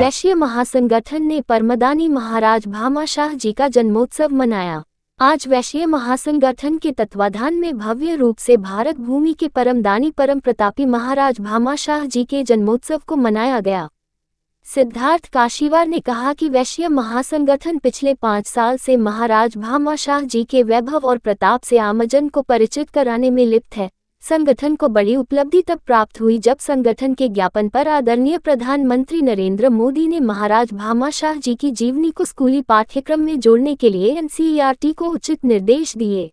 वैश्य महासंगठन ने परमदानी महाराज भामाशाह जी का जन्मोत्सव मनाया। आज वैश्य महासंगठन के तत्वाधान में भव्य रूप से भारत भूमि के परमदानी परम प्रतापी महाराज भामाशाह जी के जन्मोत्सव को मनाया गया। सिद्धार्थ काशीवार ने कहा कि वैश्य महासंगठन पिछले 5 साल से महाराज भामाशाह जी के वैभव और प्रताप से आमजन को परिचित कराने में लिप्त है। संगठन को बड़ी उपलब्धि तब प्राप्त हुई जब संगठन के ज्ञापन पर आदरणीय प्रधानमंत्री नरेंद्र मोदी ने महाराज भामाशाह जी की जीवनी को स्कूली पाठ्यक्रम में जोड़ने के लिए एनसीईआरटी को उचित निर्देश दिए।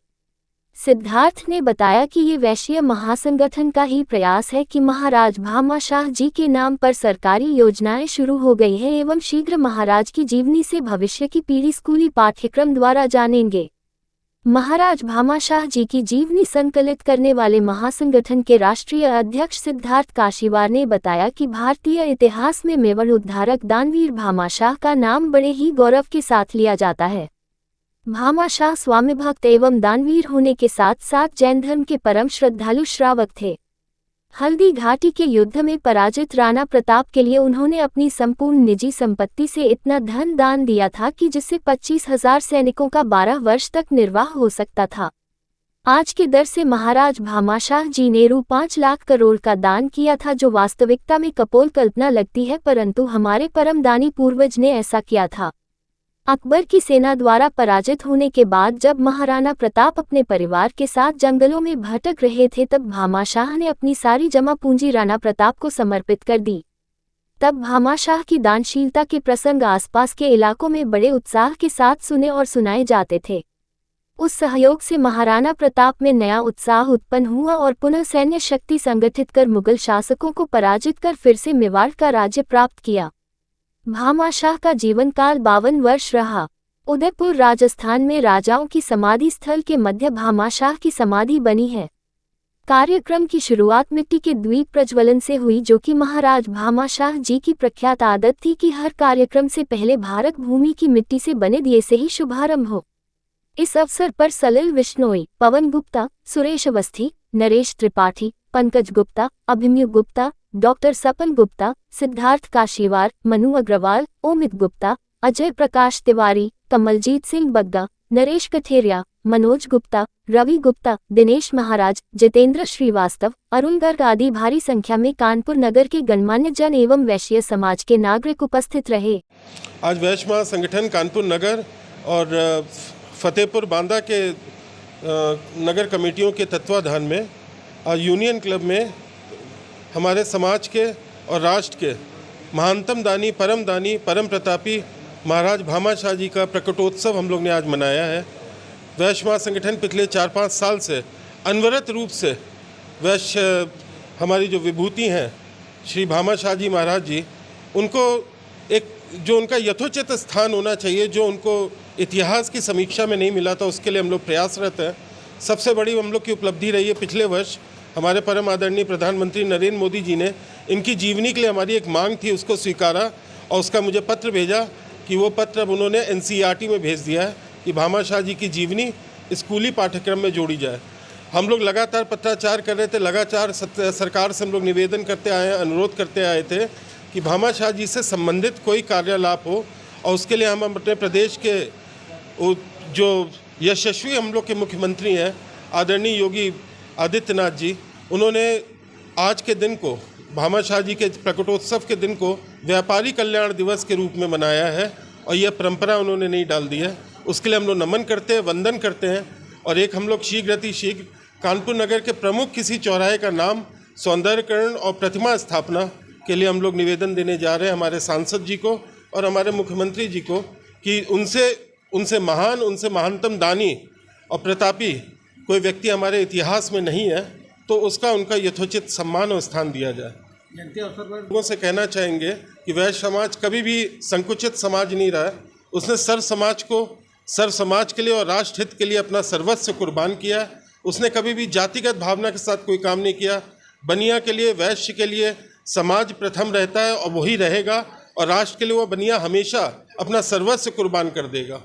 सिद्धार्थ ने बताया कि ये वैश्य महासंगठन का ही प्रयास है कि महाराज भामाशाह जी के नाम पर सरकारी योजनाएं शुरू हो गई हैं एवं शीघ्र महाराज की जीवनी से भविष्य की पीढ़ी स्कूली पाठ्यक्रम द्वारा जानेंगे। महाराज भामाशाह जी की जीवनी संकलित करने वाले महासंगठन के राष्ट्रीय अध्यक्ष सिद्धार्थ काशीवार ने बताया कि भारतीय इतिहास में मेवाड़ उद्धारक दानवीर भामाशाह का नाम बड़े ही गौरव के साथ लिया जाता है। भामाशाह स्वामीभक्त एवं दानवीर होने के साथ साथ जैन धर्म के परम श्रद्धालु श्रावक थे। हल्दी घाटी के युद्ध में पराजित राणा प्रताप के लिए उन्होंने अपनी संपूर्ण निजी संपत्ति से इतना धन दान दिया था कि जिससे 25,000 सैनिकों का 12 वर्ष तक निर्वाह हो सकता था। आज के दर से महाराज भामाशाह जी ने रु 5 लाख करोड़ का दान किया था, जो वास्तविकता में कपोल कल्पना लगती है, परंतु हमारे परमदानी पूर्वज ने ऐसा किया था। अकबर की सेना द्वारा पराजित होने के बाद जब महाराणा प्रताप अपने परिवार के साथ जंगलों में भटक रहे थे, तब भामाशाह ने अपनी सारी जमा पूंजी राणा प्रताप को समर्पित कर दी। तब भामाशाह की दानशीलता के प्रसंग आसपास के इलाकों में बड़े उत्साह के साथ सुने और सुनाए जाते थे। उस सहयोग से महाराणा प्रताप में नया उत्साह उत्पन्न हुआ और पुनः सैन्य शक्ति संगठित कर मुगल शासकों को पराजित कर फिर से मेवाड़ का राज्य प्राप्त किया। भामाशाह का जीवन काल 52 वर्ष रहा। उदयपुर राजस्थान में राजाओं की समाधि स्थल के मध्य भामाशाह की समाधि बनी है। कार्यक्रम की शुरुआत मिट्टी के द्वीप प्रज्वलन से हुई, जो कि महाराज भामाशाह जी की प्रख्यात आदत थी कि हर कार्यक्रम से पहले भारत भूमि की मिट्टी से बने दिए से ही शुभारंभ हो। इस अवसर पर सलिल विश्नोई, पवन गुप्ता, सुरेश अवस्थी, नरेश त्रिपाठी, पंकज गुप्ता, अभिमन्यु गुप्ता, डॉक्टर सपन गुप्ता, सिद्धार्थ काशीवार, मनु अग्रवाल, ओमित गुप्ता, अजय प्रकाश तिवारी, कमलजीत सिंह बग्गा, नरेश कठेरिया, मनोज गुप्ता, रवि गुप्ता, दिनेश महाराज, जितेंद्र श्रीवास्तव, अरुण गर्ग आदि भारी संख्या में कानपुर नगर के गणमान्य जन एवं वैश्य समाज के नागरिक उपस्थित रहे। आज वैश्य महासंगठन कानपुर नगर और फतेहपुर बांदा के नगर कमेटियों के तत्वाधान में यूनियन क्लब में हमारे समाज के और राष्ट्र के महानतम दानी परम प्रतापी महाराज भामाशाह जी का प्रकटोत्सव हम लोग ने आज मनाया है। वैश्य महासंगठन पिछले 4-5 साल से अनवरत रूप से वैश्य हमारी जो विभूति हैं श्री भामाशाह जी महाराज जी, उनको एक जो उनका यथोचित स्थान होना चाहिए, जो उनको इतिहास की समीक्षा में नहीं मिला था, उसके लिए हम लोग प्रयासरत हैं। सबसे बड़ी हम लोग की उपलब्धि रही है पिछले वर्ष हमारे परम आदरणीय प्रधानमंत्री नरेंद्र मोदी जी ने इनकी जीवनी के लिए हमारी एक मांग थी, उसको स्वीकारा और उसका मुझे पत्र भेजा कि वो पत्र अब उन्होंने एनसीईआरटी में भेज दिया है कि भामाशाह जी की जीवनी स्कूली पाठ्यक्रम में जोड़ी जाए। हम लोग लगातार पत्राचार कर रहे थे, लगातार सरकार से हम लोग निवेदन करते आए हैं, अनुरोध करते आए थे कि भामाशाह जी से संबंधित कोई कार्यलाप हो, और उसके लिए हम अपने प्रदेश के जो यशस्वी हम लोग के मुख्यमंत्री हैं आदरणीय योगी आदित्यनाथ जी, उन्होंने आज के दिन को भामाशाह जी के प्रकटोत्सव के दिन को व्यापारी कल्याण दिवस के रूप में मनाया है, और यह परंपरा उन्होंने नहीं डाल दी है। उसके लिए हम लोग नमन करते हैं, वंदन करते हैं। और एक हम लोग शीघ्र कानपुर नगर के प्रमुख किसी चौराहे का नाम सौंदर्यकरण और प्रतिमा स्थापना के लिए हम लोग निवेदन देने जा रहे हैं हमारे सांसद जी को और हमारे मुख्यमंत्री जी को कि उनसे महानतम दानी और प्रतापी कोई व्यक्ति हमारे इतिहास में नहीं है, तो उसका उनका यथोचित सम्मान और स्थान दिया जाए। लोगों से कहना चाहेंगे कि वैश्य समाज कभी भी संकुचित समाज नहीं रहा है। उसने सर समाज के लिए और राष्ट्र हित के लिए अपना सर्वस्व कुर्बान किया। उसने कभी भी जातिगत भावना के साथ कोई काम नहीं किया। बनिया के लिए, वैश्य के लिए समाज प्रथम रहता है और वही रहेगा, और राष्ट्र के लिए वो बनिया हमेशा अपना सर्वस्व कुर्बान कर देगा।